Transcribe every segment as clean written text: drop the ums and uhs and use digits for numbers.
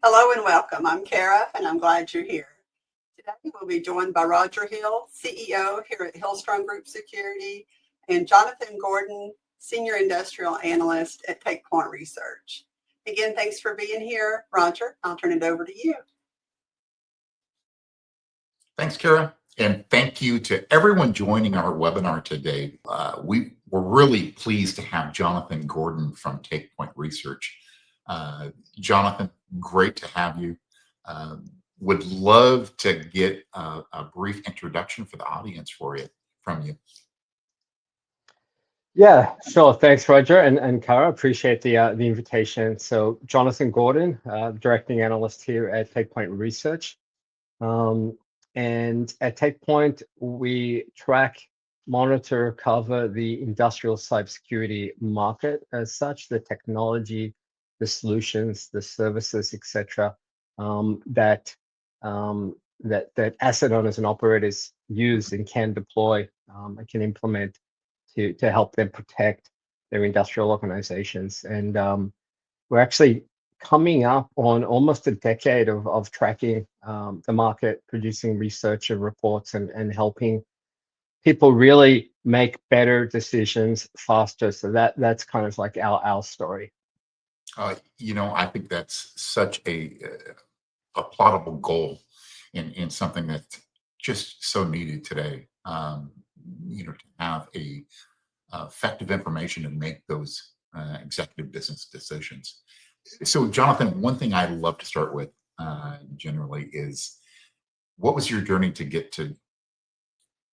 Hello and welcome. I'm Kara, and I'm glad you're here. Today we'll be joined by Roger Hill, CEO here at Hillstrong Group Security, and Jonathon Gordon, Senior Industrial Analyst at Takepoint Research. Again, thanks for being here. Roger, I'll turn it over to you. Thanks, Kara. And thank you to everyone joining our webinar today. We're really pleased to have Jonathon Gordon from Takepoint Research. Jonathon, great to have you. Would love to get a brief introduction for the audience from you. Yeah, sure. Thanks, Roger and Kara. Appreciate the invitation. So, Jonathon Gordon, directing analyst here at Takepoint Research. And at Takepoint, we track, monitor, cover the industrial cybersecurity market as such, the technology, the solutions, the services, etc. That asset owners and operators use and can deploy and can implement to help them protect their industrial organizations. And we're actually coming up on almost a decade of tracking the market, producing research and reports, and helping people really make better decisions faster. So that's kind of like our story. I think that's such a applaudable goal in something that's just so needed today. To have a effective information and make those executive business decisions. So, Jonathon, one thing I'd love to start with generally is, what was your journey to get to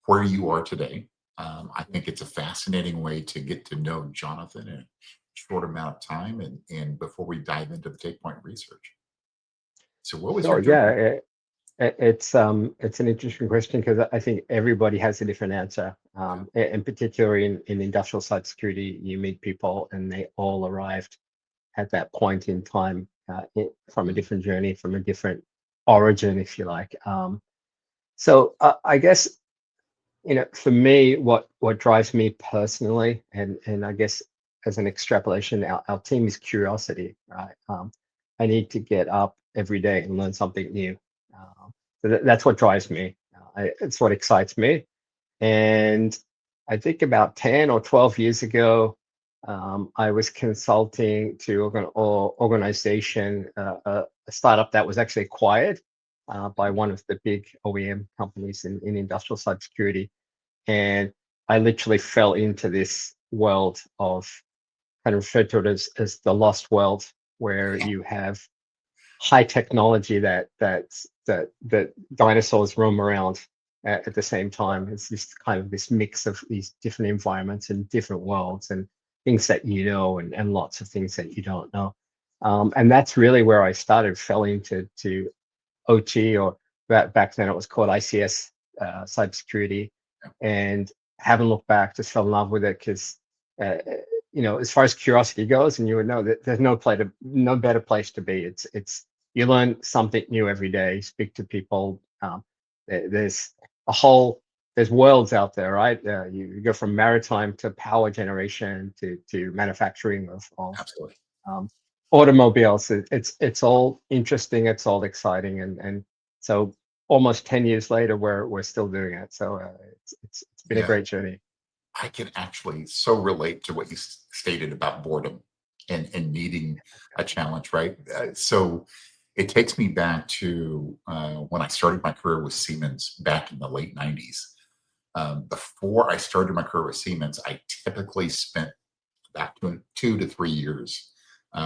where you are today? I think it's a fascinating way to get to know Jonathon in a short amount of time, and before we dive into the Takepoint Research. So, what was your journey? It's an interesting question because I think everybody has a different answer. In particular, in industrial cybersecurity, you meet people and they all arrived at that point in time from a different journey, from a different origin, if you like. So I guess, for me, what drives me personally, and I guess as an extrapolation, our team is curiosity, right? I need to get up every day and learn something new. So that's what drives me. It's what excites me. And I think about 10 or 12 years ago, I was consulting to an organization, a startup that was actually acquired by one of the big OEM companies in industrial cybersecurity. And I literally fell into this world of, kind of referred to it as the lost world, where you have high technology that dinosaurs roam around at the same time. It's this kind of this mix of these different environments and different worlds and things that and lots of things that you don't know. And that's really where I started, fell into OT, or back then it was called ICS, cybersecurity, and haven't looked back, just fell in love with it because as far as curiosity goes, and you would know that there's no better place to be. It's you learn something new every day, speak to people. There's worlds out there, right? You go from maritime to power generation to manufacturing of Absolutely. Automobiles. It's all interesting. It's all exciting, and so almost 10 years later, we're still doing it. So it's been a great journey. I can actually so relate to what you stated about boredom and needing a challenge, right? So it takes me back to when I started my career with Siemens back in the late 90s. Before I started my career with Siemens, I typically spent about 2 to 3 years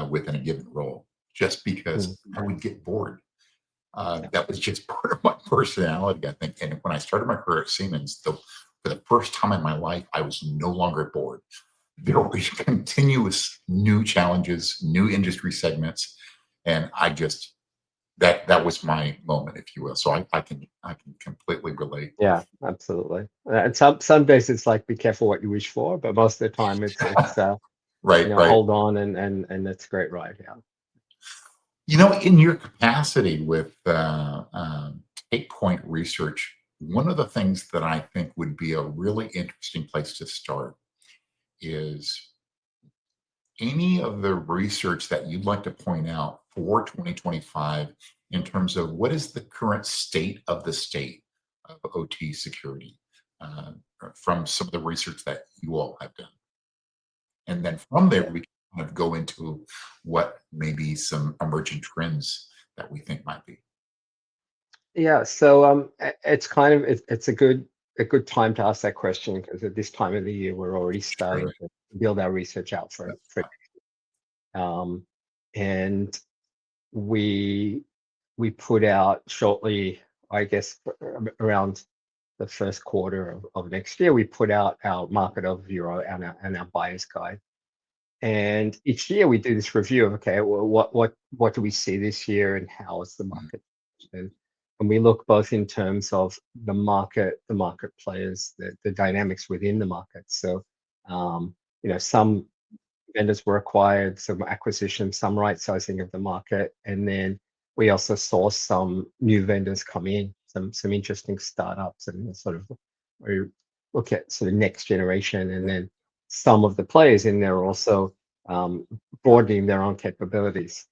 within a given role, just because I would get bored. That was just part of my personality, I think. And when I started my career at Siemens, for the first time in my life, I was no longer bored. There were continuous new challenges, new industry segments, and that was my moment, if you will. So I can completely relate. Yeah, absolutely. And some days it's like, be careful what you wish for, but most of the time it's right. Hold on, and it's a great ride. Yeah. In your capacity with Takepoint Research, one of the things that I think would be a really interesting place to start is any of the research that you'd like to point out for 2025 in terms of what is the current state of the state of OT security uh, from some of the research that you all have done. And then from there, we can kind of go into what maybe some emerging trends that we think might be. Yeah, so it's kind of it's a good time to ask that question because at this time of the year we're already starting to build our research out for and we put out shortly, I guess around the first quarter of next year, we put out our market overview and our buyer's guide. And each year we do this review of, okay, well, what do we see this year and how is the market? And we look both in terms of the market players, the dynamics within the market. So, some vendors were acquired, some acquisitions, some right sizing of the market. And then we also saw some new vendors come in, some interesting startups and sort of we look at sort of next generation. And then some of the players in there also broadening their own capabilities.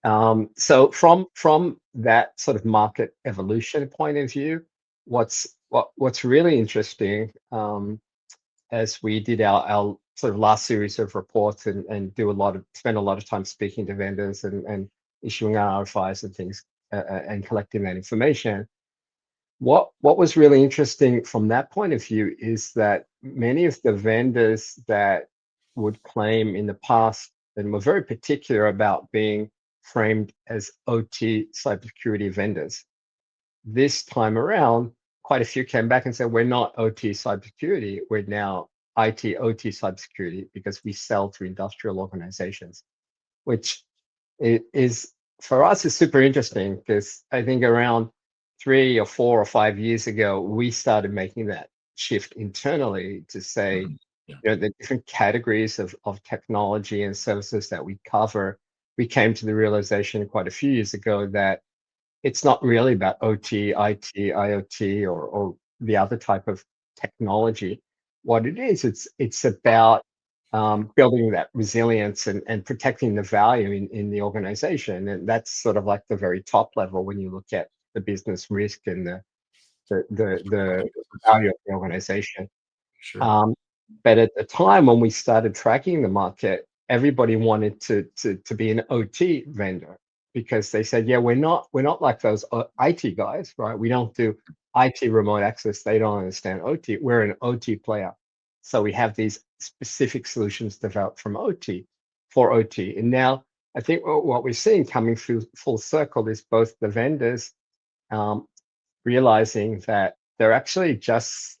So from that sort of market evolution point of view, what's really interesting as we did our sort of last series of reports and spend a lot of time speaking to vendors and issuing our RFIs and things and collecting that information. What was really interesting from that point of view is that many of the vendors that would claim in the past and were very particular about being framed as OT cybersecurity vendors. This time around, quite a few came back and said, we're not OT cybersecurity, we're now IT OT cybersecurity because we sell to industrial organizations, which is for us is super interesting because I think around 3 or 4 or 5 years ago, we started making that shift internally to say, the different categories of technology and services that we cover. We came to the realization quite a few years ago that it's not really about OT, IT, IoT, or the other type of technology. What it is, it's about building that resilience and protecting the value in the organization. And that's sort of like the very top level when you look at the business risk and the value of the organization. Sure. But at the time when we started tracking the market, everybody wanted to be an OT vendor because they said, yeah, we're not like those IT guys, right? We don't do IT remote access. They don't understand OT. We're an OT player. So we have these specific solutions developed from OT for OT. And now I think what we're seeing coming through full circle is both the vendors realizing that they're actually just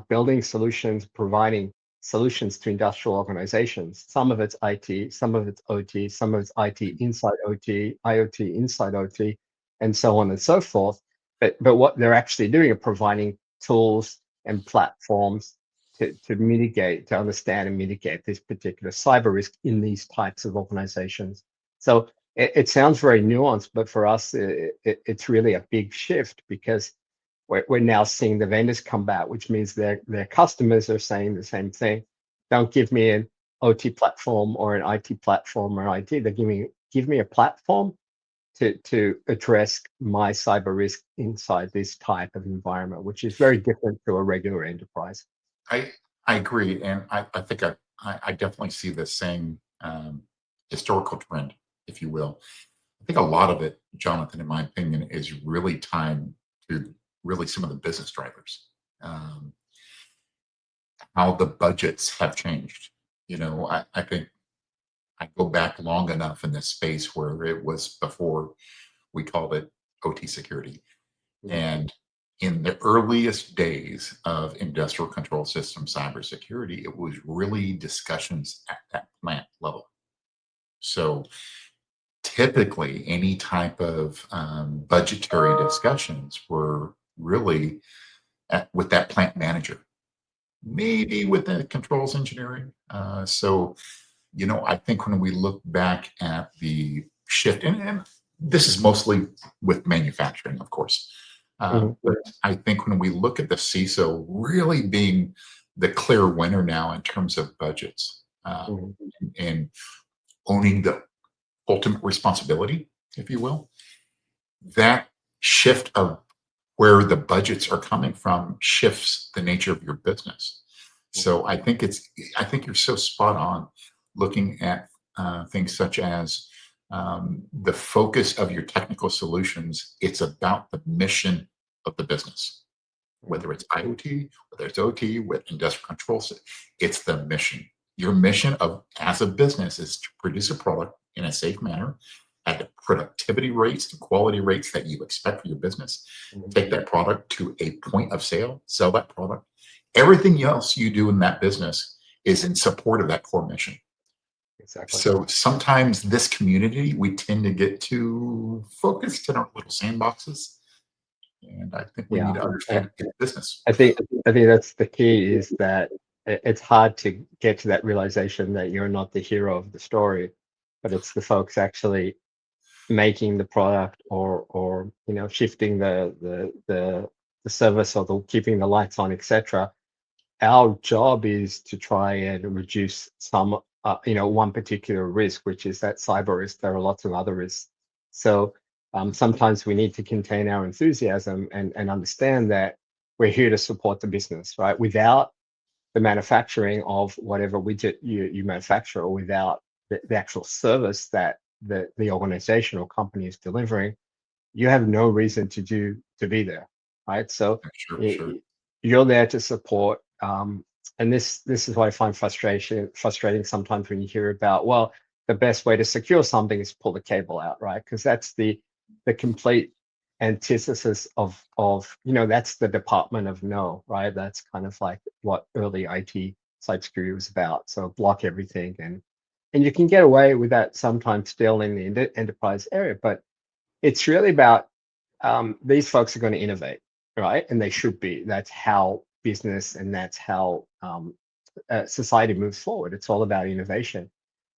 building solutions, providing solutions to industrial organizations. Some of it's IT, some of it's OT, some of it's IT inside OT, IoT inside OT, and so on and so forth. But what they're actually doing are providing tools and platforms to understand and mitigate this particular cyber risk in these types of organizations. So it sounds very nuanced, but for us, it's really a big shift because we're now seeing the vendors come back, which means their customers are saying the same thing. Don't give me an OT platform or an IT platform or IT. They're give me a platform to address my cyber risk inside this type of environment, which is very different to a regular enterprise. I agree, and I think I definitely see the same historical trend, if you will. I think a lot of it, Jonathan, in my opinion, is really tied to really some of the business drivers, how the budgets have changed. I think I go back long enough in this space where it was before we called it OT security. And in the earliest days of industrial control system cybersecurity, it was really discussions at that plant level. So typically, any type of budgetary discussions were really with that plant manager, maybe with the controls engineering. I think when we look back at the shift, and this is mostly with manufacturing, of course, but I think when we look at the CISO really being the clear winner now in terms of budgets and owning ultimate responsibility, if you will, that shift of where the budgets are coming from shifts the nature of your business. So I think you're so spot on looking at things such as the focus of your technical solutions. It's about the mission of the business, whether it's IoT, whether it's OT, with industrial controls. It's the mission. Your mission as a business is to produce a product in a safe manner at the productivity rates and quality rates that you expect for your business. Take that product to a point of sale, sell that product. Everything else you do in that business is in support of that core mission. Exactly. So sometimes this community, we tend to get too focused in our little sandboxes. And I think we need to understand business. I think that's the key, is that it's hard to get to that realization that you're not the hero of the story, but it's the folks actually making the product or shifting the service or keeping the lights on, etc. Our job is to try and reduce some one particular risk, which is that cyber risk. There are lots of other risks. So sometimes we need to contain our enthusiasm and understand that we're here to support the business, right? Without the manufacturing of whatever widget you manufacture, or without the actual service that the organization or company is delivering, you have no reason to be there, right? So Sure. you're there to support. And this is what I find frustrating sometimes when you hear about, well, the best way to secure something is pull the cable out, right? Because that's the complete antithesis of that's the department of no, right? That's kind of like what early IT cybersecurity was about. So block everything, and you can get away with that sometimes still in the enterprise area, but it's really about these folks are going to innovate, right? And they should be. That's how business and that's how society moves forward. It's all about innovation.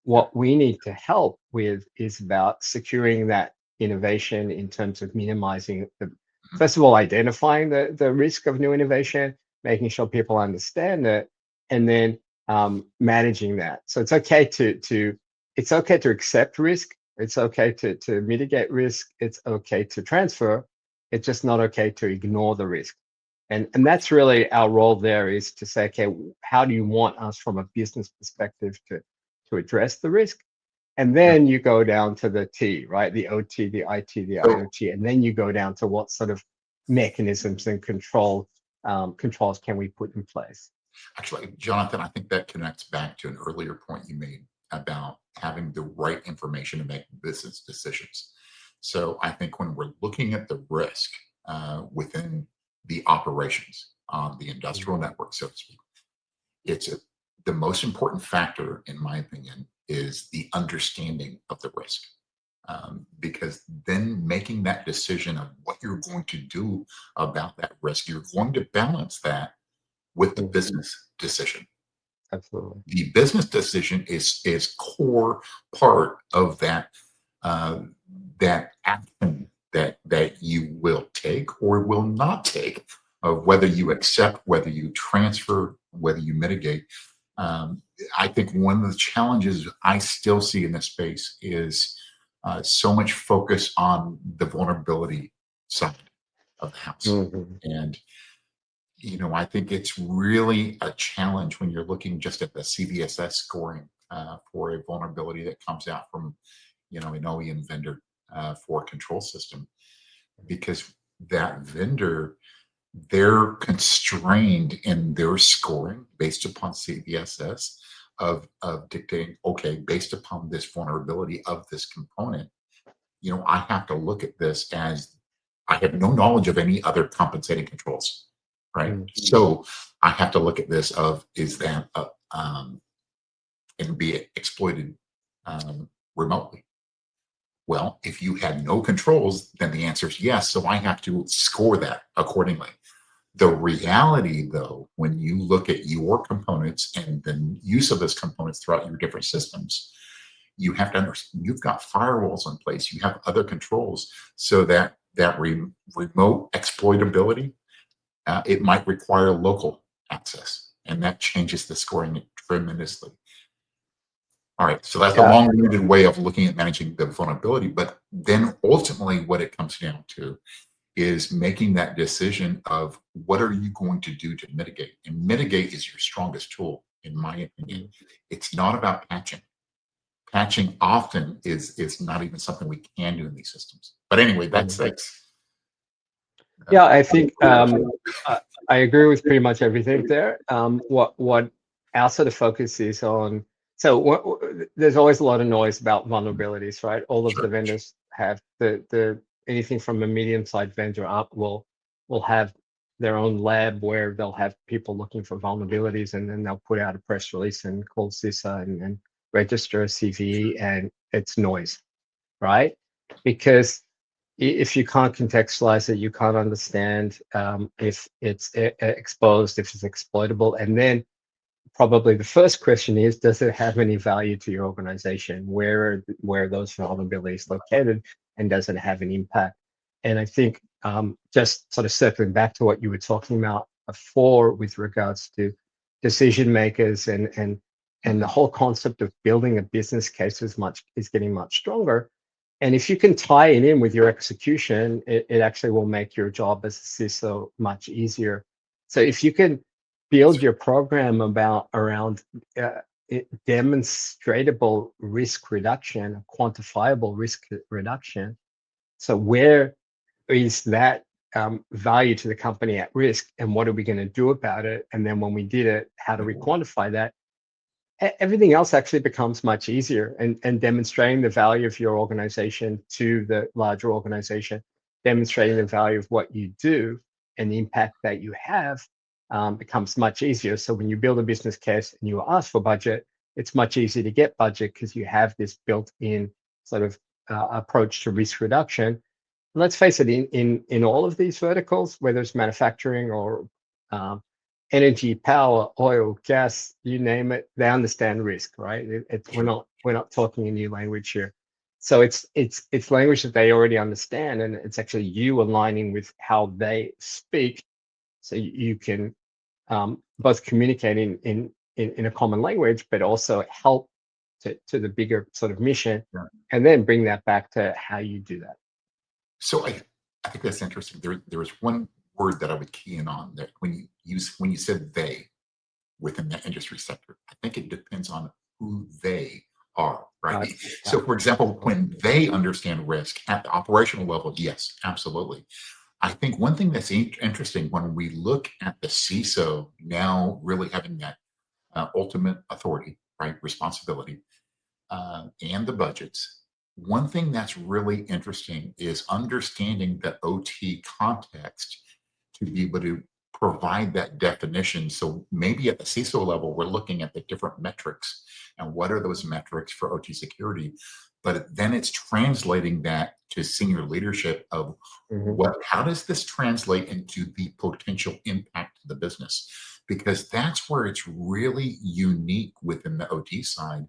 What we need to help with is about securing that innovation in terms of minimizing first of all, identifying the risk of new innovation, making sure people understand it, and then managing that. So it's okay to accept risk. It's okay to mitigate risk. It's okay to transfer. It's just not okay to ignore the risk. And that's really our role there, is to say, okay, how do you want us from a business perspective to address the risk? And then you go down to the T, right? The OT, the IT, the IoT, and then you go down to what sort of mechanisms and controls can we put in place. Actually, Jonathan, I think that connects back to an earlier point you made about having the right information to make business decisions. So I think when we're looking at the risk within the operations on the industrial network, so to speak, the most important factor, in my opinion, is the understanding of the risk. Because then making that decision of what you're going to do about that risk, you're going to balance that with the business decision. Absolutely. The business decision is core part of that that action that you will take or will not take, of whether you accept, whether you transfer, whether you mitigate. I think one of the challenges I still see in this space is so much focus on the vulnerability side of the house. And I think it's really a challenge when you're looking just at the CVSS scoring for a vulnerability that comes out from, an OEM vendor for a control system, because that vendor, they're constrained in their scoring based upon CVSS of dictating, okay, based upon this vulnerability of this component, I have to look at this as I have no knowledge of any other compensating controls. Right. So I have to look at this is that and be exploited remotely. Well, if you had no controls, then the answer is yes. So I have to score that accordingly. The reality, though, when you look at your components and the use of those components throughout your different systems, you have to understand you've got firewalls in place. You have other controls, so that remote exploitability, it might require local access, and that changes the scoring tremendously. All right, so that's a Yeah. long-winded way of looking at managing the vulnerability, but then ultimately what it comes down to is making that decision of what are you going to do to mitigate? And mitigate is your strongest tool, in my opinion. It's not about patching. Patching often is not even something we can do in these systems. But anyway, that's Yeah, I think I agree with pretty much everything there. What our sort of focus is on. So there's always a lot of noise about vulnerabilities, right? All of the sure. vendors have the anything from a medium-sized vendor up will have their own lab where they'll have people looking for vulnerabilities, and then they'll put out a press release and call CISA and register a CVE, and it's noise, right? Because if you can't contextualize it, you can't understand if it's exposed, if it's exploitable. And then probably the first question is, does it have any value to your organization? Where are those vulnerabilities located, and does it have an impact? And I think just sort of circling back to what you were talking about before with regards to decision makers and the whole concept of building a business case is getting much stronger. And if you can tie it in with your execution, it actually will make your job as a CISO much easier. So if you can build your program around demonstrable risk reduction, quantifiable risk reduction. So where is that value to the company at risk, and what are we going to do about it? And then when we did it, how do we quantify that? Everything else actually becomes much easier, and demonstrating the value of your organization to the larger organization, demonstrating the value of what you do and the impact that you have becomes much easier. So when you build a business case and you ask for budget, it's much easier to get budget because you have this built-in sort of approach to risk reduction. Let's face it, in all of these verticals, whether it's manufacturing or energy, power, oil, gas, you name it, they understand risk, right? We're not talking a new language here. So it's language that they already understand, and it's actually you aligning with how they speak, so you can both communicate in a common language, but also help to the bigger sort of mission, and then bring that back to how you do that. So I think that's interesting. There was one word that I would key in on that when you said they within the industry sector. I think it depends on who they are, right? So, for example, when they understand risk at the operational level, yes, absolutely. I think one thing that's interesting when we look at the CISO now really having that ultimate authority, right, responsibility, and the budgets. One thing that's really interesting is understanding the OT context to be able to provide that definition. So maybe at the CISO level, we're looking at the different metrics and what are those metrics for OT security, but then it's translating that to senior leadership of how does this translate into the potential impact to the business? Because that's where it's really unique within the OT side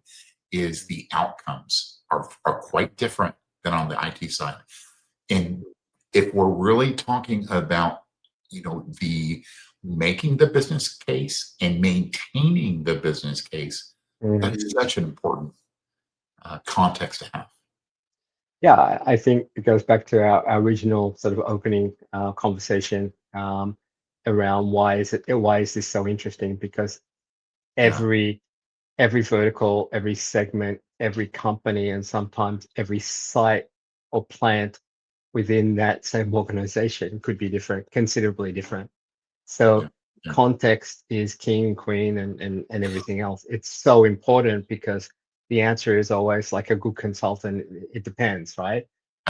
is the outcomes are quite different than on the IT side. And if we're really talking about, the making the business case and maintaining the business case, that is such an important context to have. Yeah, I think it goes back to our original sort of opening conversation around why is this so interesting? Because every vertical, every segment, every company, and sometimes every site or plant within that same organization could be different, considerably different. So context is king and queen and everything else. It's so important because the answer is always like a good consultant, it depends, right?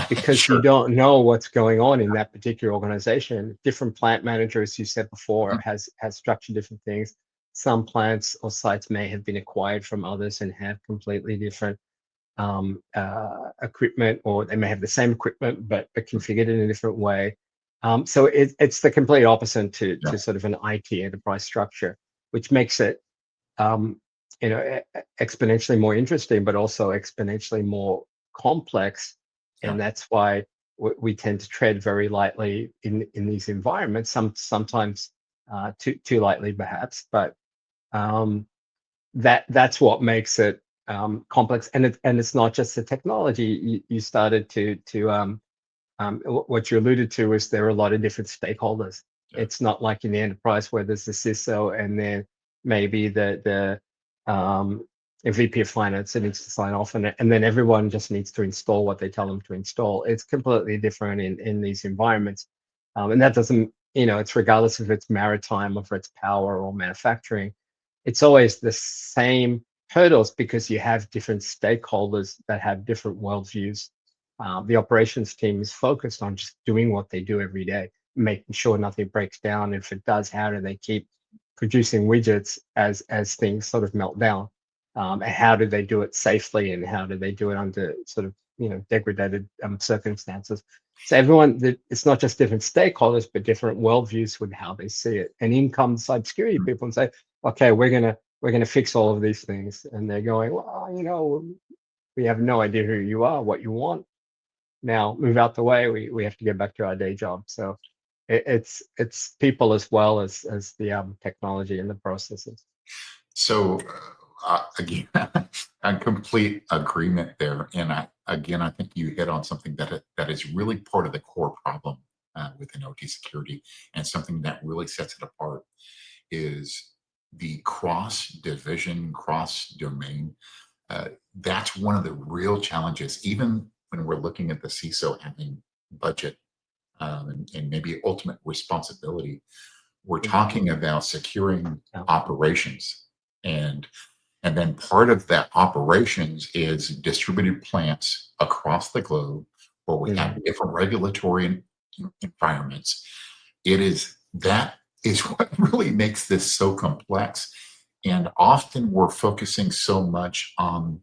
Because you don't know what's going on in that particular organization. Different plant managers, you said before, has structured different things. Some plants or sites may have been acquired from others and have completely different equipment, or they may have the same equipment but configured in a different way. So it's the complete opposite to sort of an IT enterprise structure, which makes it exponentially more interesting, but also exponentially more complex. And that's why we tend to tread very lightly in these environments. Sometimes too lightly, perhaps, but that's what makes it complex, and it's not just the technology. You started what you alluded to is there are a lot of different stakeholders. Yeah. It's not like in the enterprise where there's the CISO and then maybe the a VP of finance that needs to sign off on it, and then everyone just needs to install what they tell them to install. It's completely different in these environments, and that doesn't, it's regardless if it's maritime or if it's power or manufacturing. It's always the same hurdles because you have different stakeholders that have different worldviews. The operations team is focused on just doing what they do every day, making sure nothing breaks down. If it does, how do they keep producing widgets as things sort of melt down? And how do they do it safely, and how do they do it under sort of degraded circumstances? So everyone, it's not just different stakeholders, but different worldviews with how they see it. And in come cybersecurity people and say, okay, we're gonna fix all of these things, and they're going, well, we have no idea who you are, what you want. Now move out the way. We have to get back to our day job. So it's people as well as the technology and the processes. So again, a complete agreement there. And I think you hit on something that is really part of the core problem within OT security, and something that really sets it apart is the cross division, cross domain. That's one of the real challenges, even when we're looking at the CISO having budget and maybe ultimate responsibility. We're talking about securing operations, and then part of that operations is distributed plants across the globe where we have different regulatory environments. That is what really makes this so complex. And often we're focusing so much on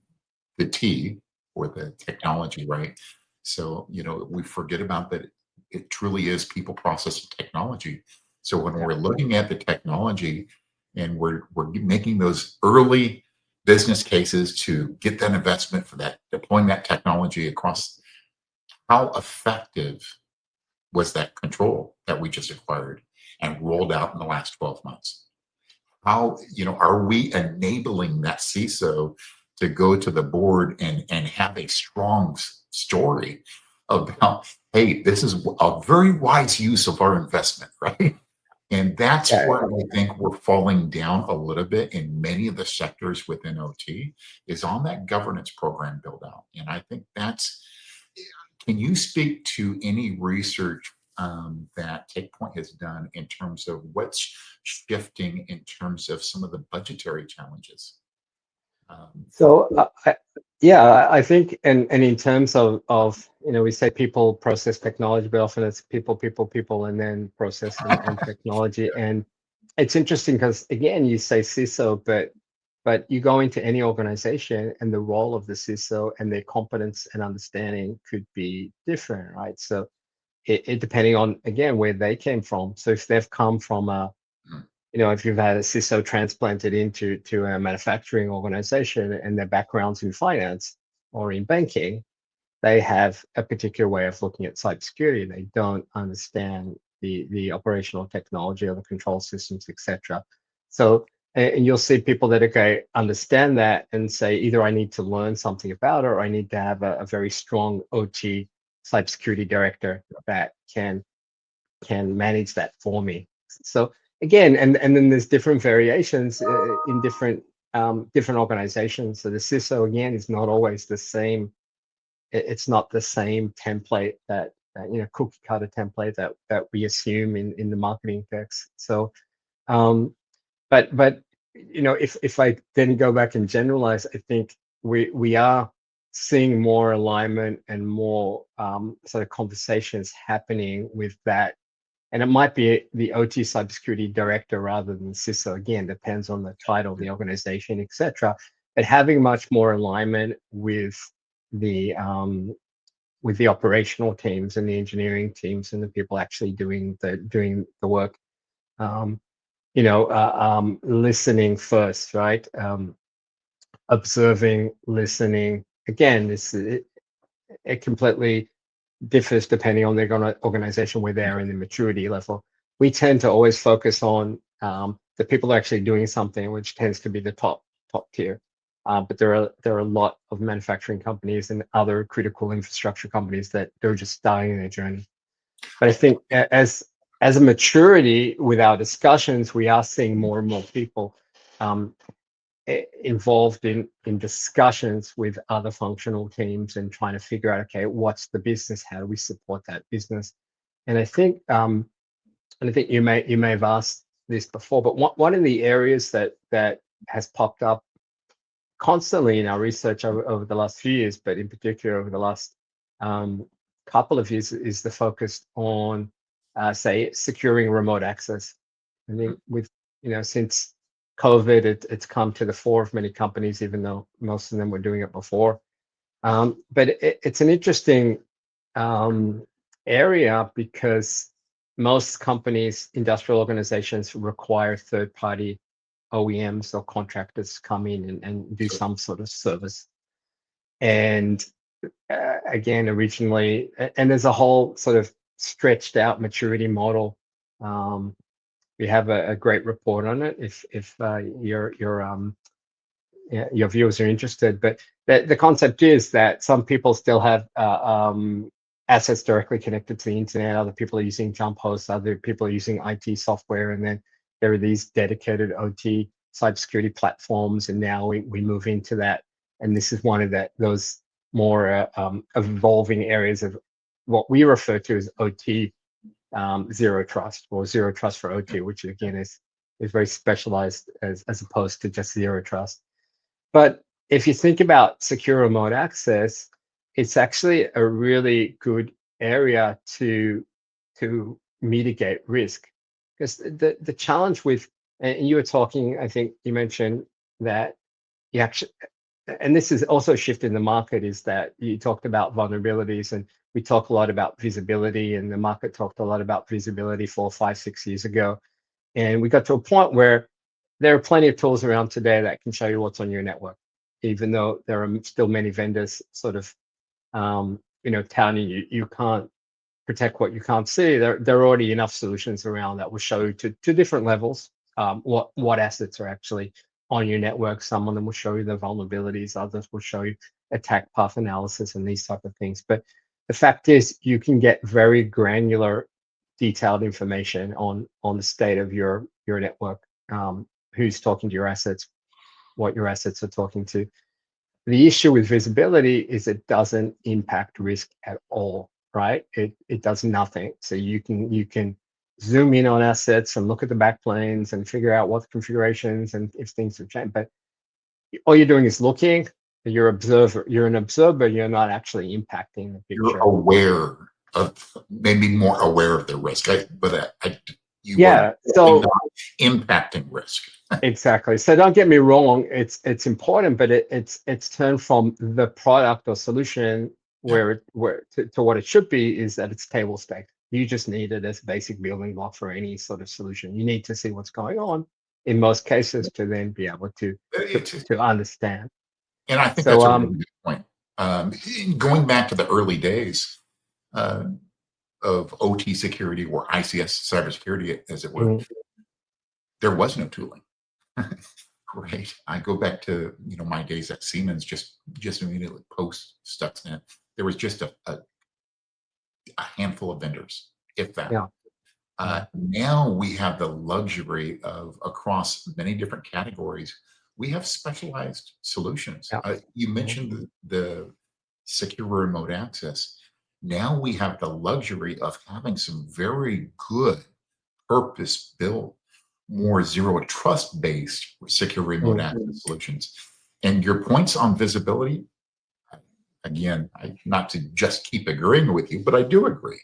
the T, or the technology, right? So, we forget about that it truly is people, process, and technology. So when we're looking at the technology and we're making those early business cases to get that investment for that, deploying that technology across, how effective was that control that we just acquired and rolled out in the last 12 months? How, are we enabling that CISO to go to the board and have a strong story about, hey, this is a very wise use of our investment, right? And that's where I think we're falling down a little bit in many of the sectors within OT, is on that governance program build out. And I think can you speak to any research that Takepoint has done in terms of what's shifting in terms of some of the budgetary challenges? I think, and in terms of we say people, process, technology, but often it's people, and then process and technology. And it's interesting because again, you say CISO, but you go into any organization and the role of the CISO and their competence and understanding could be different, right? So it depending on, again, where they came from. So if they've come from if you've had a CISO transplanted into a manufacturing organization and their background's in finance or in banking, they have a particular way of looking at cybersecurity. They don't understand the operational technology or the control systems, etc. So, and you'll see people that understand that and say, either I need to learn something about it, or I need to have a very strong OT cybersecurity director that can manage that for me. So again, and then there's different variations in different organizations. So the CISO, again, is not always the same. It's not the same template that cookie cutter template that we assume in the marketing text. So, but if I then go back and generalize, I think we are seeing more alignment and more sort of conversations happening with that. And it might be the OT cybersecurity director rather than CISO. Again, depends on the title of the organization, etc. But having much more alignment with the operational teams and the engineering teams and the people actually doing the work. Listening first, right? Observing, listening. Again, it completely differs depending on the organization where they're in the maturity level. We tend to always focus on the people actually doing something, which tends to be the top tier. but there are a lot of manufacturing companies and other critical infrastructure companies that they're just starting their journey. But I think as a maturity with our discussions, we are seeing more and more people involved in discussions with other functional teams and trying to figure out, okay, what's the business? How do we support that business? And I think you may have asked this before, but one of the areas that has popped up constantly in our research over the last few years, but in particular over the last couple of years, is the focus on, say, securing remote access. I think with, since COVID, it's come to the fore of many companies, even though most of them were doing it before. But it's an interesting area because most companies, industrial organizations, require third-party OEMs or contractors come in and do some sort of service. And again, originally, and there's a whole sort of stretched out maturity model. We have a great report on it if your viewers are interested. But the concept is that some people still have assets directly connected to the internet. Other people are using jump hosts. Other people are using IT software, and then there are these dedicated OT cybersecurity platforms, and now we move into that. And this is one of those more evolving areas of what we refer to as OT zero trust, or zero trust for OT, which again is very specialized as opposed to just zero trust. But if you think about secure remote access, it's actually a really good area to mitigate risk, because the challenge with, and you were talking, I think you mentioned that you actually, and this is also a shift in the market, is that you talked about vulnerabilities, and we talk a lot about visibility, and the market talked a lot about visibility 4, 5, 6 years ago. And we got to a point where there are plenty of tools around today that can show you what's on your network, even though there are still many vendors sort of, telling you can't protect what you can't see. There are already enough solutions around that will show you to different levels what assets are actually on your network. Some of them will show you the vulnerabilities, others will show you attack path analysis and these type of things. But the fact is, you can get very granular, detailed information on the state of your network, who's talking to your assets, what your assets are talking to. The issue with visibility is it doesn't impact risk at all, right? It does nothing. So you can zoom in on assets and look at the backplanes and figure out what configurations and if things have changed. But all you're doing is looking. You're an observer. You're not actually impacting the picture. You're aware of, maybe more aware of the risk, you yeah. are So not impacting risk. Exactly. So don't get me wrong. It's important, but it's turned from the product or solution where to what it should be, is that it's table stakes. You just need it as a basic building block for any sort of solution. You need to see what's going on in most cases to then be able to understand. And I think So, that's a really good point. Going back to the early days of OT security, or ICS cybersecurity, as it were, there was no tooling. Right. I go back to my days at Siemens, just immediately post Stuxnet. There was just a handful of vendors, if that. Yeah. Now we have the luxury of, across many different categories, we have specialized solutions. Yeah. You mentioned the secure remote access. Now we have the luxury of having some very good purpose-built, more zero trust based secure remote access solutions. And your points on visibility, again, not to just keep agreeing with you, but I do agree.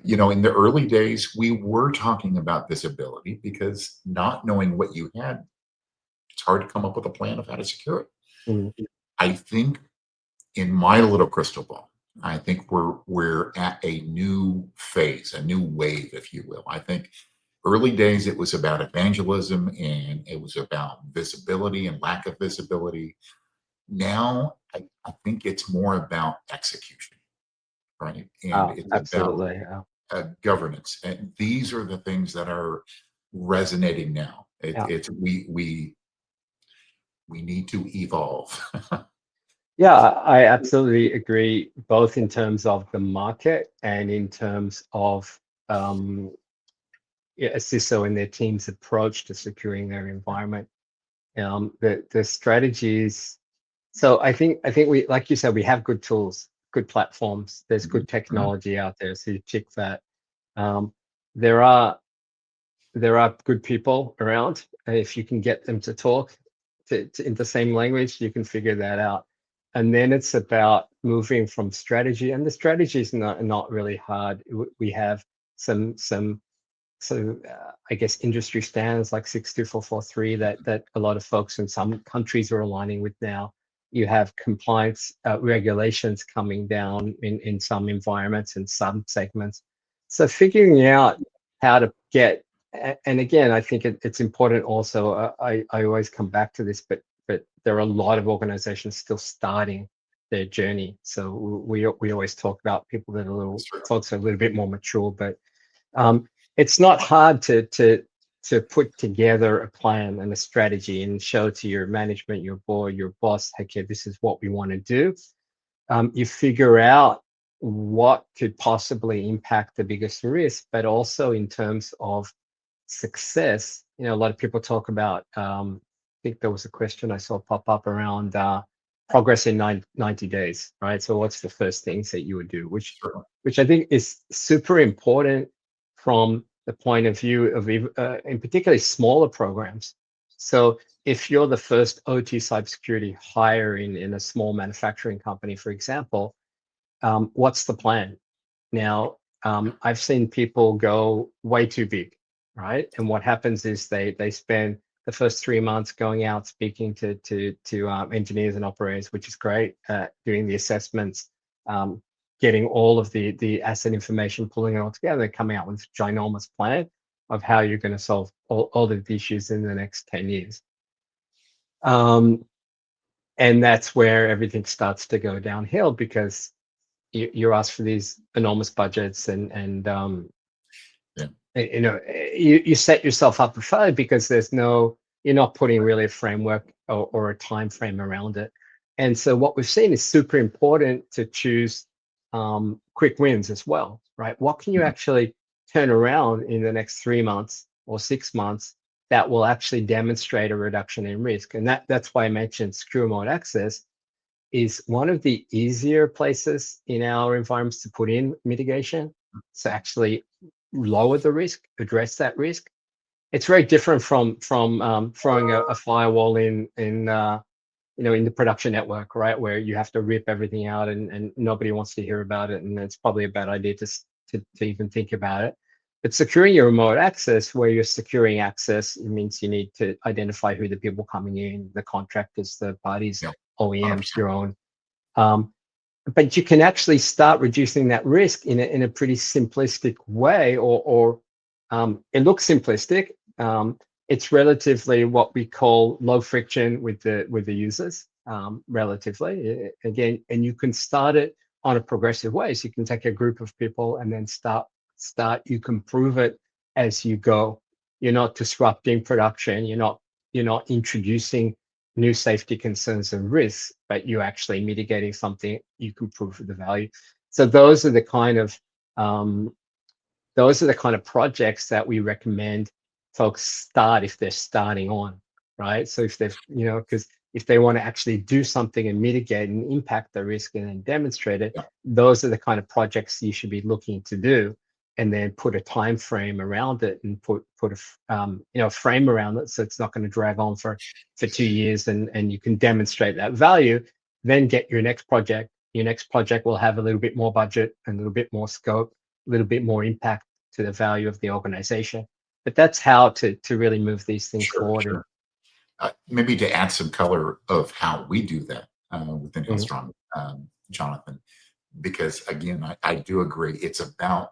In the early days, we were talking about visibility because not knowing what you had, it's hard to come up with a plan of how to secure it. I think, in my little crystal ball, I think we're at a new phase, a new wave, if you will. I think early days, it was about evangelism and it was about visibility and lack of visibility. Now, I think it's more about execution, right? And it's absolutely. about governance. And these are the things that are resonating now. It's we we need to evolve. Yeah, I absolutely agree, both in terms of the market and in terms of a CISO and their team's approach to securing their environment. The strategies. So I think we, like you said, we have good tools, good platforms. There's good technology out there. So you tick that. Um, there are good people around. If you can get them to talk in the same language, you can figure that out. And then it's about moving from strategy, and the strategy is not really hard. We have some I guess industry standards like 62443 that a lot of folks in some countries are aligning with now. You have compliance regulations coming down in some environments and some segments. So figuring out how to get, and again, I think it's important also, I always come back to this, but there are a lot of organizations still starting their journey. So we always talk about people that are folks are a little bit more mature, but it's not hard to put together a plan and a strategy and show to your management, your board, your boss, okay, this is what we want to do. You figure out what could possibly impact the biggest risk, but also in terms of success. A lot of people talk about, I think there was a question I saw pop up around progress in 90 days, right? So what's the first things that you would do, which I think is super important from the point of view of in particularly smaller programs. So if you're the first OT cybersecurity hire in a small manufacturing company, for example, what's the plan? Now, I've seen people go way too big, right? And what happens is they spend the first 3 months going out speaking to engineers and operators, which is great, doing the assessments, getting all of the asset information, pulling it all together, coming out with a ginormous plan of how you're going to solve all of the issues in the next 10 years. And that's where everything starts to go downhill, because you're asked for these enormous budgets and you set yourself up for failure because you're not putting really a framework or a time frame around it. And so what we've seen is super important to choose quick wins as well, right? What can you actually turn around in the next 3 months or 6 months that will actually demonstrate a reduction in risk? And that's why I mentioned secure remote access is one of the easier places in our environments to put in mitigation, to actually lower the risk, address that risk. It's very different from throwing a firewall in the production network, right, where you have to rip everything out and nobody wants to hear about it, and it's probably a bad idea to even think about it. But securing your remote access, where you're securing access, it means you need to identify who the people coming in, the contractors, third parties, OEMs, 100%. Your own. But you can actually start reducing that risk in a pretty simplistic way, or it looks simplistic. It's relatively what we call low friction with the users, relatively. Again, and you can start it on a progressive way. So you can take a group of people and then start. You can prove it as you go. You're not disrupting production. You're not introducing new safety concerns and risks, but you're actually mitigating something you can prove the value. So those are the kind of projects that we recommend folks start if they're starting on, right? So if they've, because if they want to actually do something and mitigate and impact the risk and then demonstrate it, those are the kind of projects you should be looking to do, and then put a time frame around it and put a frame around it, so it's not going to drag on for 2 years, and you can demonstrate that value. Then get your next project. Your next project will have a little bit more budget and a little bit more scope, a little bit more impact to the value of the organization. But that's how to really move these things forward. Sure. Maybe to add some color of how we do that within Hillstrong, Jonathon, because again, I do agree. It's about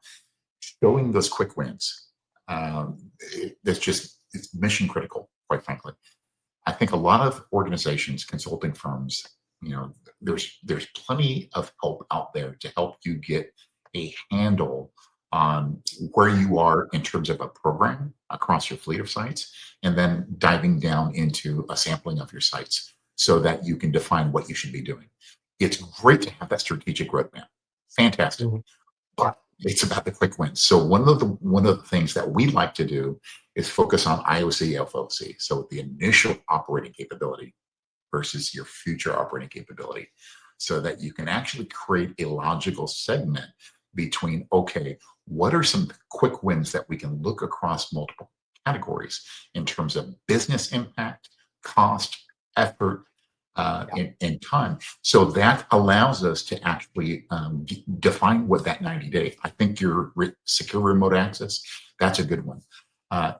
showing those quick wins. It's mission critical, quite frankly. I think a lot of organizations, consulting firms, there's plenty of help out there to help you get a handle on where you are in terms of a program across your fleet of sites, and then diving down into a sampling of your sites so that you can define what you should be doing. It's great to have that strategic roadmap. Fantastic. Mhm. But it's about the quick wins. So one of the things that we like to do is focus on IOC, FOC. So the initial operating capability versus your future operating capability, so that you can actually create a logical segment between, okay, what are some quick wins that we can look across multiple categories in terms of business impact, cost, effort, and time. So that allows us to actually define what that 90 day. I think your secure remote access, that's a good one.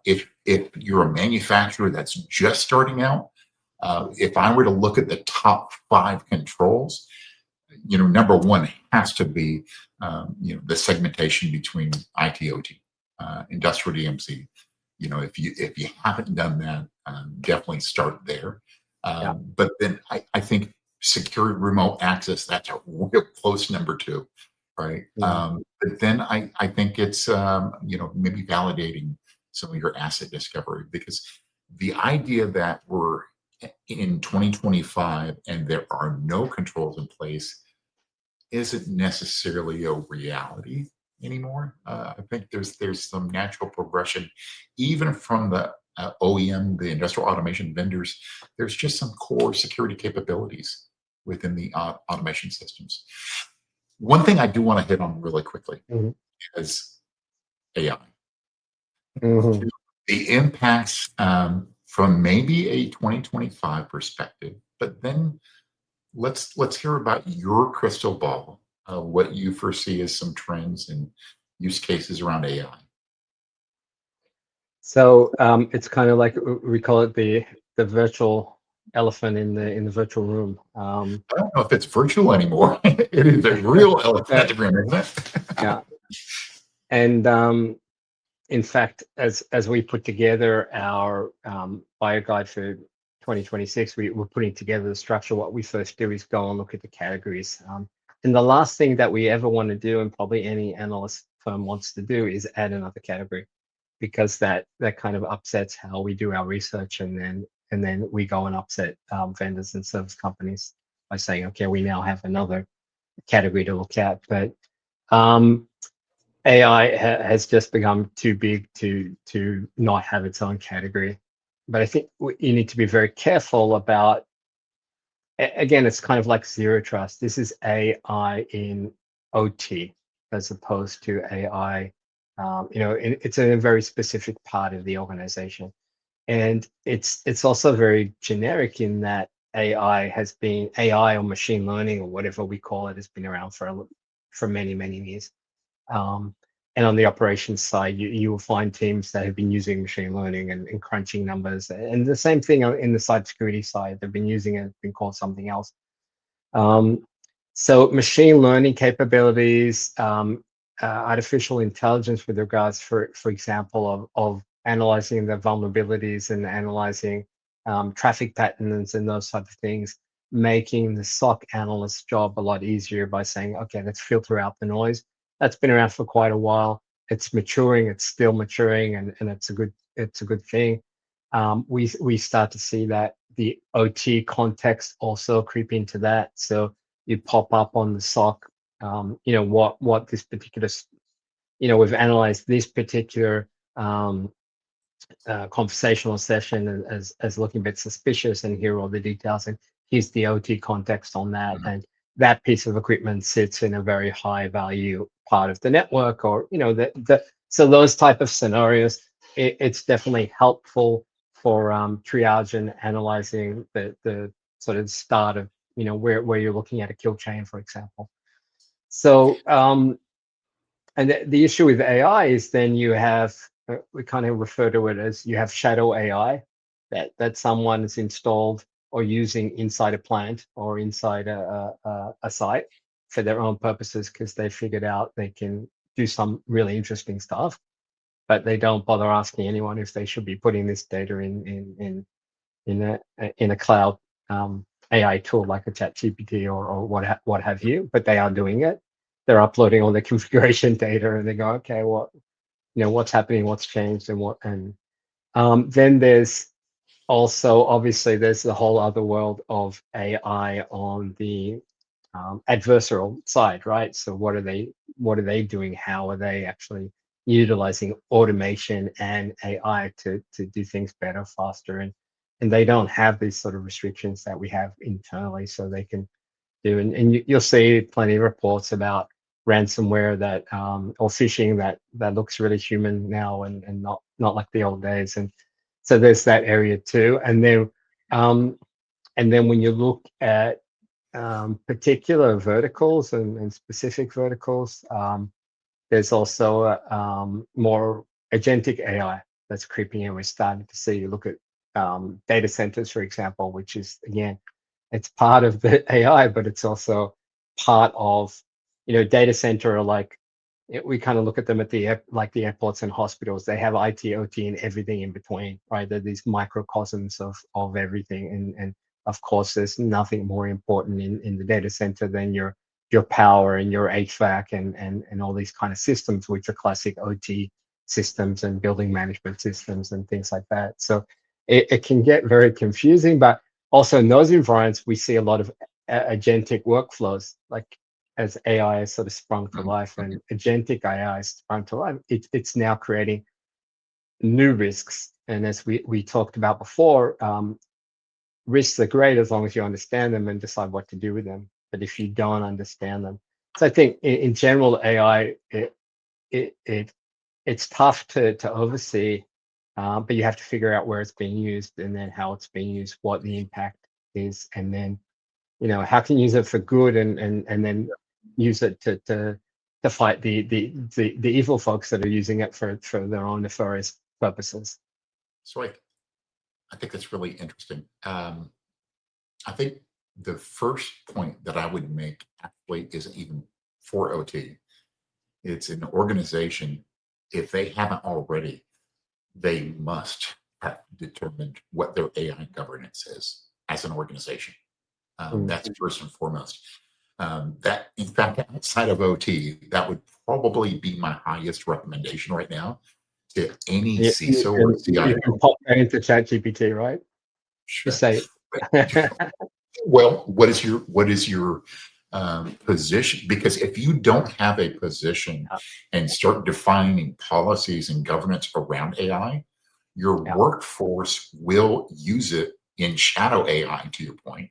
If you're a manufacturer that's just starting out, if I were to look at the top 5 controls, number one has to be, the segmentation between IT, OT, industrial DMC. If you haven't done that, definitely start there. But then I think secure remote access, that's a real close number 2, right? But then I think it's, maybe validating some of your asset discovery, because the idea that we're in 2025 and there are no controls in place isn't necessarily a reality anymore. I think there's some natural progression, even from the OEM, the industrial automation vendors. There's just some core security capabilities within the automation systems. One thing I do want to hit on really quickly Mhm. is AI. Mhm. The impacts, from maybe a 2025 perspective, but then let's hear about your crystal ball, what you foresee as some trends and use cases around AI. So it's kind of like we call it the virtual elephant in the virtual room. I don't know if it's virtual anymore. It is a real elephant in the room, isn't it? Yeah, and in fact, as we put together our bio guide for 2026, we're putting together the structure. What we first do is go and look at the categories. And the last thing that we ever want to do, and probably any analyst firm wants to do, is add another category, because that kind of upsets how we do our research, and then we go and upset vendors and service companies by saying, okay, we now have another category to look at. But AI has just become too big to not have its own category. But I think you need to be very careful about. Again, it's kind of like zero trust. This is AI in OT as opposed to AI. It's in a very specific part of the organization, and it's also very generic in that AI or machine learning or whatever we call it has been around for many years. Um, and on the operations side, you will find teams that have been using machine learning and crunching numbers. And the same thing in the cybersecurity side, they've been using it, been called something else. So machine learning capabilities, artificial intelligence with regards, for example, of analyzing the vulnerabilities and analyzing traffic patterns and those type of things, making the SOC analyst's job a lot easier by saying, okay, let's filter out the noise. That's been around for quite a while. It's maturing. It's still maturing, and it's a good thing. We start to see that the OT context also creep into that. So you pop up on the SOC, what this particular, we've analyzed this particular conversational session as looking a bit suspicious, and here are all the details, and here's the OT context on that, and that piece of equipment sits in a very high value part of the network, or so those type of scenarios, it's definitely helpful for triage and analyzing the sort of start of where you're looking at a kill chain, for example. So and the issue with AI is then you have, we kind of refer to it as, you have shadow AI that someone has installed or using inside a plant or inside a site for their own purposes, because they figured out they can do some really interesting stuff, but they don't bother asking anyone if they should be putting this data in a cloud AI tool like a chat GPT or what have you, but they are doing it. they're uploading all their configuration data, and they go, okay, what's happening, what's changed, and then there's also, obviously, there's the whole other world of AI on the adversarial side, right? So what are they doing? How are they actually utilizing automation and AI to do things better, faster, and they don't have these sort of restrictions that we have internally, so they can do. And you'll see plenty of reports about ransomware that or phishing that looks really human now, and not like the old days. And so there's that area too. And then when you look at particular verticals and specific verticals, there's also more agentic AI that's creeping in. We're starting to see, look at data centers, for example, which is, again, it's part of the AI, but it's also part of, data center, like we kind of look at them at like the airports and hospitals. They have IT, OT, and everything in between, right? They're these microcosms of everything. And of course, there's nothing more important in the data center than your power and your HVAC and all these kind of systems, which are classic OT systems and building management systems and things like that. So it can get very confusing, but also in those environments, we see a lot of agentic workflows, like as AI has sort of sprung to life and agentic AI has sprung to life. It's now creating new risks. And as we talked about before, risks are great as long as you understand them and decide what to do with them. But if you don't understand them, so I think in general, AI, it's tough to oversee, but you have to figure out where it's being used and then how it's being used, what the impact is, and then how can you use it for good, and then use it to fight the evil folks that are using it for their own nefarious purposes. So I think that's really interesting. I think the first point that I would make actually isn't even for OT. It's an organization. If they haven't already, they must have determined what their AI governance is as an organization. That's first and foremost. That, in fact, outside of OT, that would probably be my highest recommendation right now to any CISO or CIO. You can pop that into ChatGPT, right? Sure. Just say well, what is your position? Because if you don't have a position and start defining policies and governance around AI, your workforce will use it in shadow AI, to your point,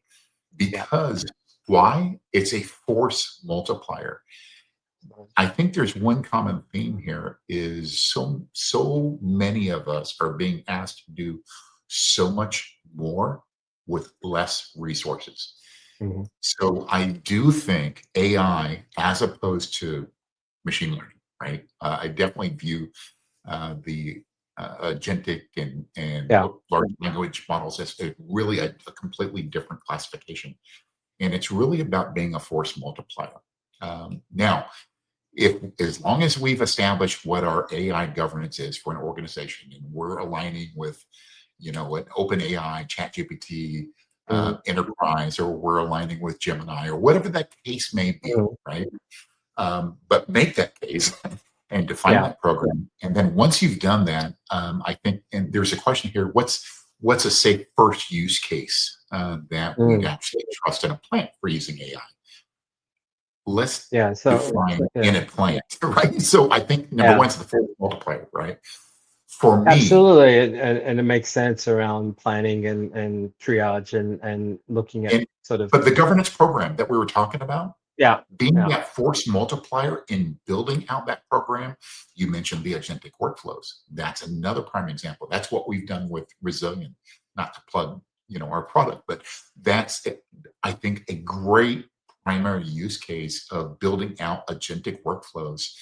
because why? It's a force multiplier. I think there's one common theme here is so many of us are being asked to do so much more with less resources. So I do think AI, as opposed to machine learning, right? I definitely view the agentic and large language models as really a completely different classification. And it's really about being a force multiplier. Now, as long as we've established what our AI governance is for an organization, and we're aligning with, an OpenAI, ChatGPT, enterprise, or we're aligning with Gemini, or whatever that case may be, right? But make that case and define that program. And then once you've done that, I think, and there's a question here, what's a safe first use case that we'd actually trust in a plant for using AI? Let's define in a plant, right? So I think number one's the force multiplier, right? For me, absolutely, and it makes sense around planning and triage and looking at But the governance program that we were talking about, being that force multiplier in building out that program, you mentioned the agentic workflows. That's another prime example. That's what we've done with Resilient, not to plug, our product, but that's, I think, a great primary use case of building out agentic workflows.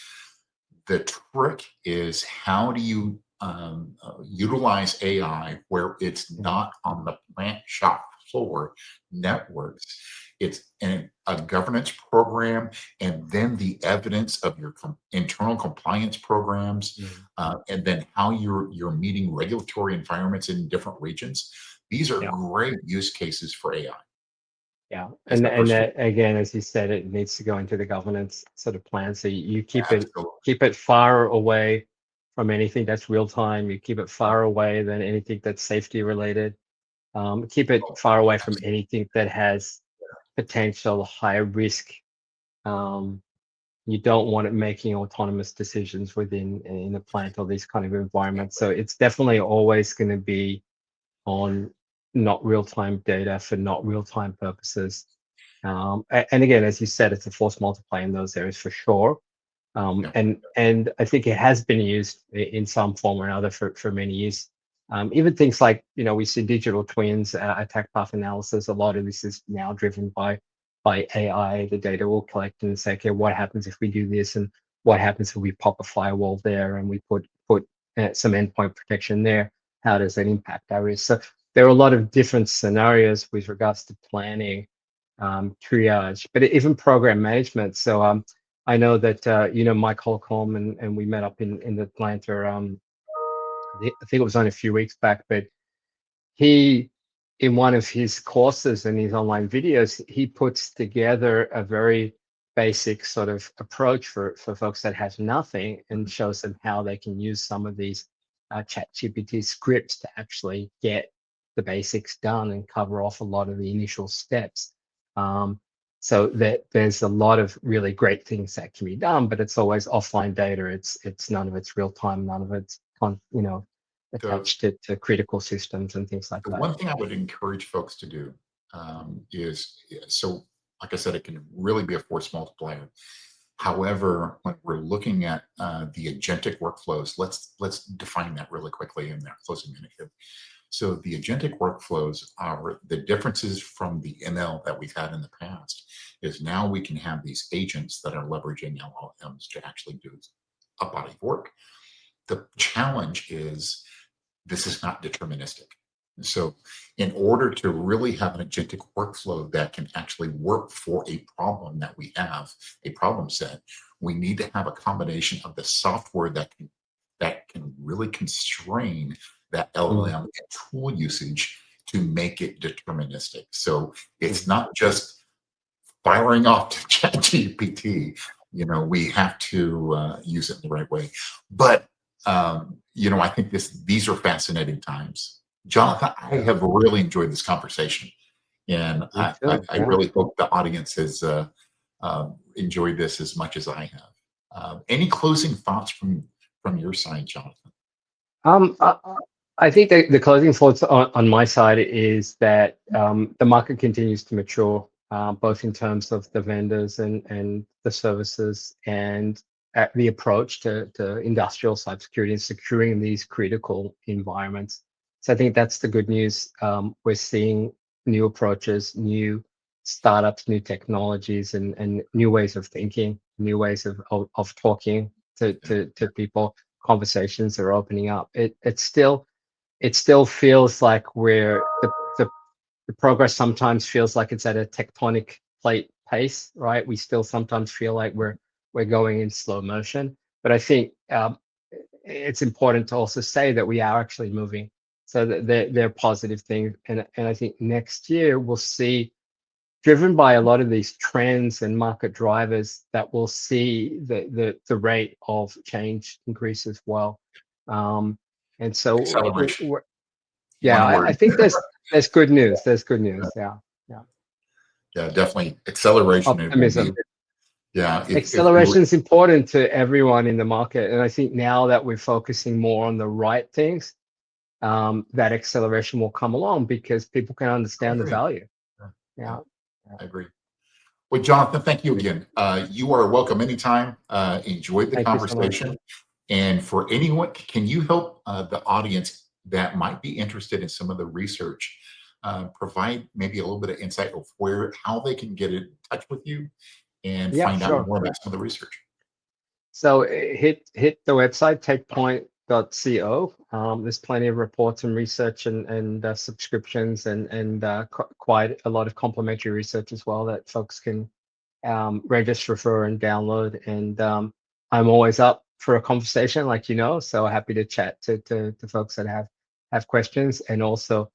The trick is, how do you utilize AI where it's not on the plant shop floor networks? It's in a governance program, and then the evidence of your internal compliance programs, and then how you're meeting regulatory environments in different regions. These are great use cases for AI. Yeah, as and the first one. again, as you said, it needs to go into the governance sort of plan. So you Absolutely. keep it far away from anything that's real time. You keep it far away than anything that's safety related. Keep it far away from anything that has potential high risk. Um, you don't want it making autonomous decisions within in a plant or these kind of environments. So it's definitely always going to be on not real time data for not real time purposes. And again, as you said, it's a force multiplier in those areas for sure. Yeah. And I think it has been used in some form or another for many years. Even things like, we see digital twins, attack path analysis. A lot of this is now driven by AI. The data will collect and say, okay, what happens if we do this, and what happens if we pop a firewall there and we put some endpoint protection there? How does that impact our risk? So there are a lot of different scenarios with regards to planning, triage, but even program management. So I know that Mike Holcomb, and we met up in Atlanta. I think it was only a few weeks back, but he, in one of his courses and his online videos, he puts together a very basic sort of approach for folks that have nothing, and shows them how they can use some of these ChatGPT scripts to actually get the basics done and cover off a lot of the initial steps. So that there's a lot of really great things that can be done, but it's always offline data. It's none of it's real time, none of it's The, attached to critical systems and things like the that. one thing I would encourage folks to do is, so like I said, it can really be a force multiplier. However, when we're looking at the agentic workflows, let's define that really quickly in that closing minute here. So the agentic workflows are the differences from the ML that we've had in the past. Is now we can have these agents that are leveraging LLMs to actually do a body of work. The challenge is this is not deterministic. So in order to really have an agentic workflow that can actually work for a problem that we have, a problem set, we need to have a combination of the software that can really constrain that LLM and tool usage to make it deterministic. So it's not just firing off to ChatGPT. We have to use it in the right way. But I think these are fascinating times. Jonathan, I have really enjoyed this conversation, and I really hope the audience has enjoyed this as much as I have. Any closing thoughts from your side, Jonathan? I think that the closing thoughts on my side is that the market continues to mature, both in terms of the vendors and the services, and the approach to industrial cybersecurity and securing these critical environments. So I think that's the good news. We're seeing new approaches, new startups, new technologies, and new ways of thinking, new ways of talking to people. Conversations are opening up. It still feels like the progress sometimes feels like it's at a tectonic plate pace, right? We still sometimes feel like we're going in slow motion, but I think it's important to also say that we are actually moving. So that they're positive things, and I think next year we'll see, driven by a lot of these trends and market drivers, that we'll see the rate of change increase as well. And so Acceleration. yeah, One word. I think there's good news. There's good news. Yeah. Yeah, definitely. Acceleration it will be. Optimism. Yeah. If we were, Acceleration is important to everyone in the market, and I think now that we're focusing more on the right things, that acceleration will come along because people can I understand the agree. value. Yeah, Yeah. I agree. Well, Jonathan, thank you again. You are welcome anytime. Enjoyed the Thank you so much. conversation. And for anyone, can you help the audience that might be interested in some of the research, provide maybe a little bit of insight of how they can get in touch with you and Yeah, find out sure. more about some of the research? So hit the website, takepoint.co. There's plenty of reports and research and subscriptions and quite a lot of complementary research as well that folks can register for and download. And I'm always up for a conversation, like so happy to chat to folks that have questions. And also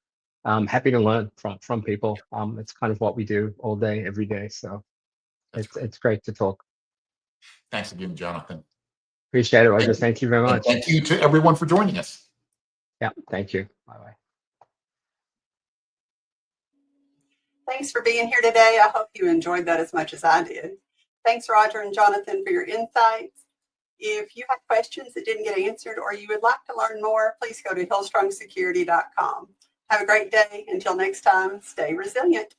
happy to learn from people. It's kind of what we do all day, every day. So it's great to talk. Thanks again, Jonathan. Appreciate it, Roger. Thank you very And much. thank you to everyone for joining us. Yeah, thank you. Bye-bye. Thanks for being here today. I hope you enjoyed that as much as I did. Thanks, Roger and Jonathan, for your insights. If you have questions that didn't get answered or you would like to learn more, please go to hillstrongsecurity.com. Have a great day. Until next time, stay resilient.